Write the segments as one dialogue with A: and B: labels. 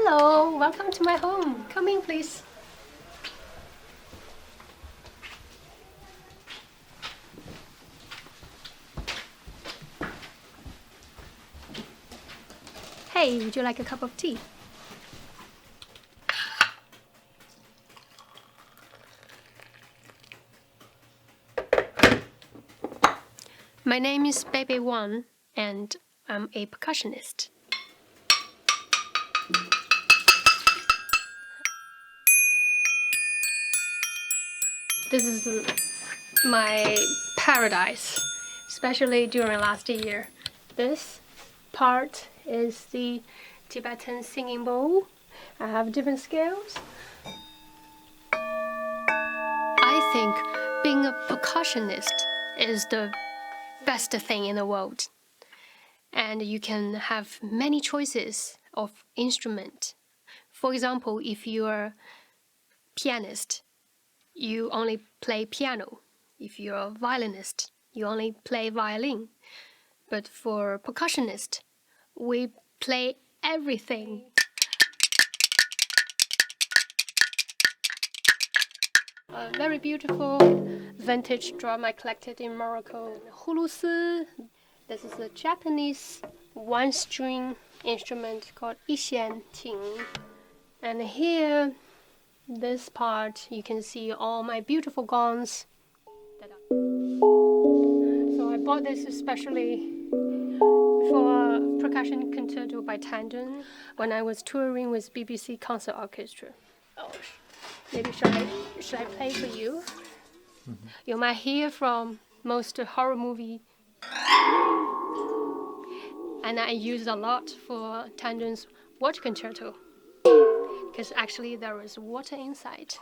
A: Hello, welcome to my home. Come in, please. Hey, would you like a cup of tea? My name is Beibei Wang, and I'm a percussionist. This is my paradise, especially during last year. This part is the Tibetan singing bowl. I have different scales. I think being a percussionist is the best thing in the world. And you can have many choices of instrument. For example, if you're a pianist, you only play piano. If you're a violinist, you only play violin. But for percussionist, we play everything. A very beautiful vintage drum I collected in Morocco. Hulusi. This is a Japanese one-string instrument called Ishian Ting. And here, this part, you can see all my beautiful gongs. So I bought this especially for a percussion concerto by Tangram when I was touring with BBC Concert Orchestra. Oh, maybe should I play for you? Mm-hmm. You might hear from most horror movie. And I use a lot for Tangram's water concerto. Because actually there is water inside.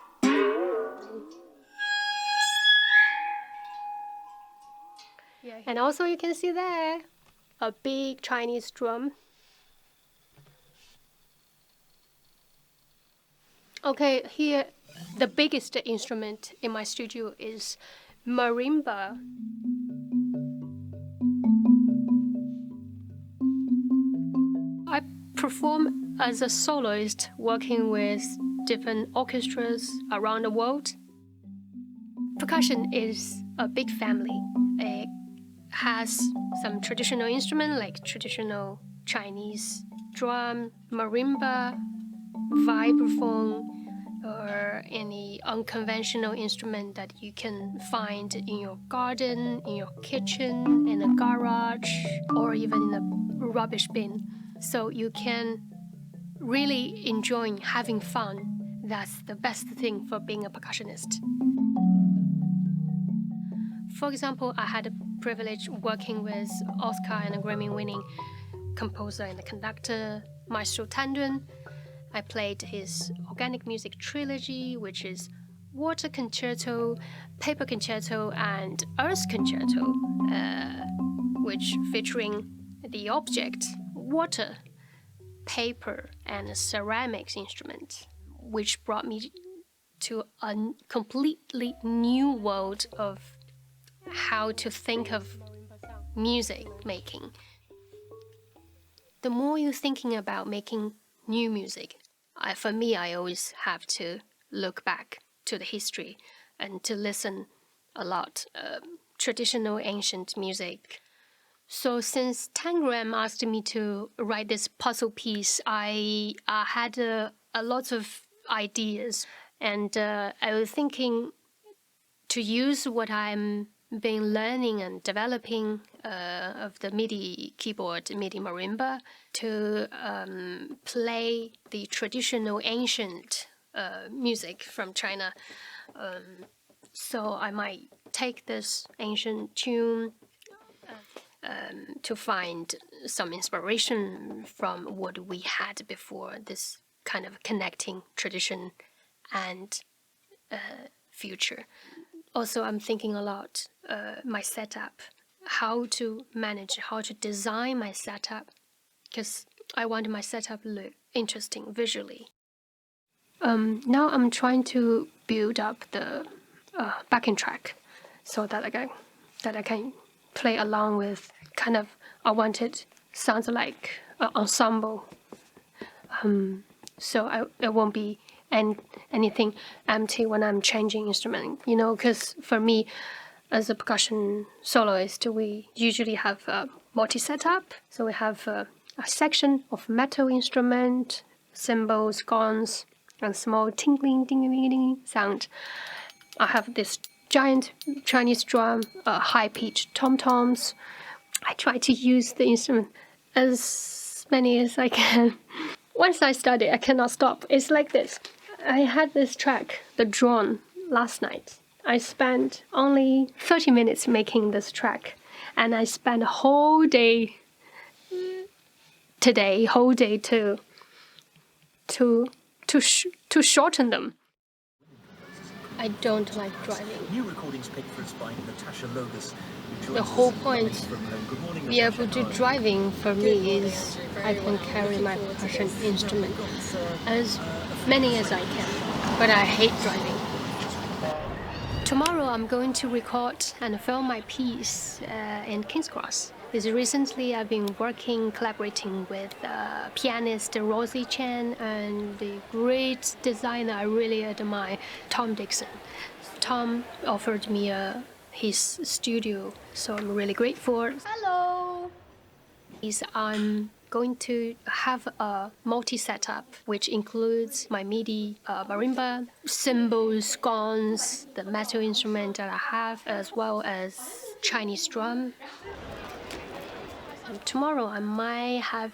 A: And also you can see there a big Chinese drum. Okay, here the biggest instrument in my studio is marimba. I perform as a soloist working with different orchestras around the world. Percussion is a big family. It has some traditional instruments like traditional Chinese drum, marimba, vibraphone, or any unconventional instrument that you can find in your garden, in your kitchen, in a garage, or even in a rubbish bin. So you can really enjoy having fun. That's the best thing for being a percussionist. For example, I had a privilege working with Oscar and Grammy-winning composer and conductor Maestro Tangram. I played his organic music trilogy, which is Water Concerto, Paper Concerto, and Earth Concerto, which featuring the object water, paper, and ceramics instrument, which brought me to a completely new world of how to think of music making. The more you're thinking about making new music, for me, I always have to look back to the history and to listen a lot traditional ancient music. So since Tangram asked me to write this puzzle piece, I had a lot of ideas, and I was thinking to use what I'm been learning and developing of the MIDI keyboard, MIDI marimba, to play the traditional ancient music from China. So I might take this ancient tune to find some inspiration from what we had before, this kind of connecting tradition and future. Also, I'm thinking a lot my setup, how to manage, how to design my setup, because I want my setup to look interesting visually. Now I'm trying to build up the backing track so that I can play along with I want it sounds like an ensemble. so it won't be anything empty when I'm changing instrument. You know, because for me, as a percussion soloist, we usually have a multi-setup. So we have a section of metal instrument, cymbals, gongs, and small tinkling, ding, ding, ding sound. I have this giant Chinese drum, high-pitched tom-toms. I try to use the instrument as many as I can. Once I study, I cannot stop. It's like this. I had this track, the drone, last night. I spent only 30 minutes making this track, and I spent a whole day today, to shorten them. I don't like driving.
B: New recordings picked for us by Natasha Logus.
A: The whole point be able to driving for me is I can carry my percussion instrument as many as I can, but I hate driving. Tomorrow I'm going to record and film my piece in King's Cross. Because recently I've been collaborating with pianist Rosie Chen and the great designer I really admire, Tom Dixon. Tom offered me his studio, so I'm really grateful. Hello! I'm going to have a multi-setup, which includes my MIDI marimba, cymbals, gongs, the metal instrument that I have, as well as Chinese drum. And tomorrow I might have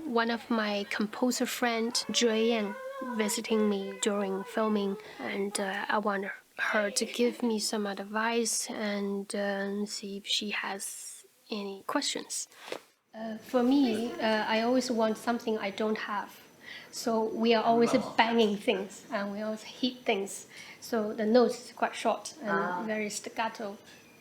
A: one of my composer friend, Yang, visiting me during filming, and I want her to give me some advice and see if she has any questions. For me, I always want something I don't have. So we are always banging things and we always hit things. So the notes is quite short and very staccato.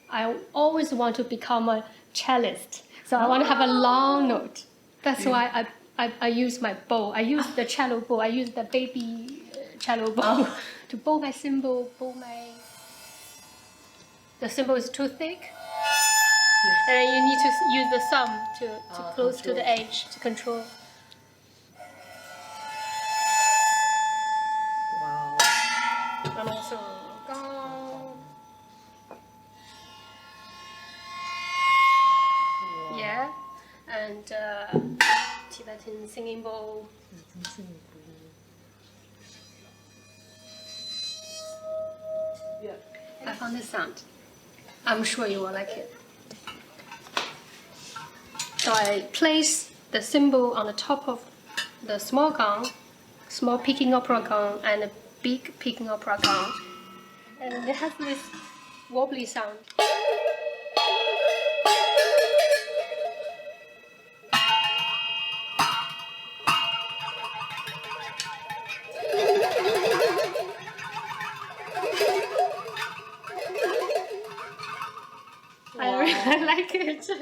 A: I always want to become a cellist. So I want to have a long note. That's why I use my bow. I use the cello bow. I use the baby cello bow to bow my cymbal, The cymbal is too thick. And you need to use the thumb to close to the edge to control.
C: Wow.
A: And also gong. Yeah. And Tibetan singing bowl.
C: Yeah.
A: I found this sound. I'm sure you will like it. So I place the cymbal on the top of the small gong, small picking opera gong, and a big picking opera gong. And it has this wobbly sound. I really like it.
C: So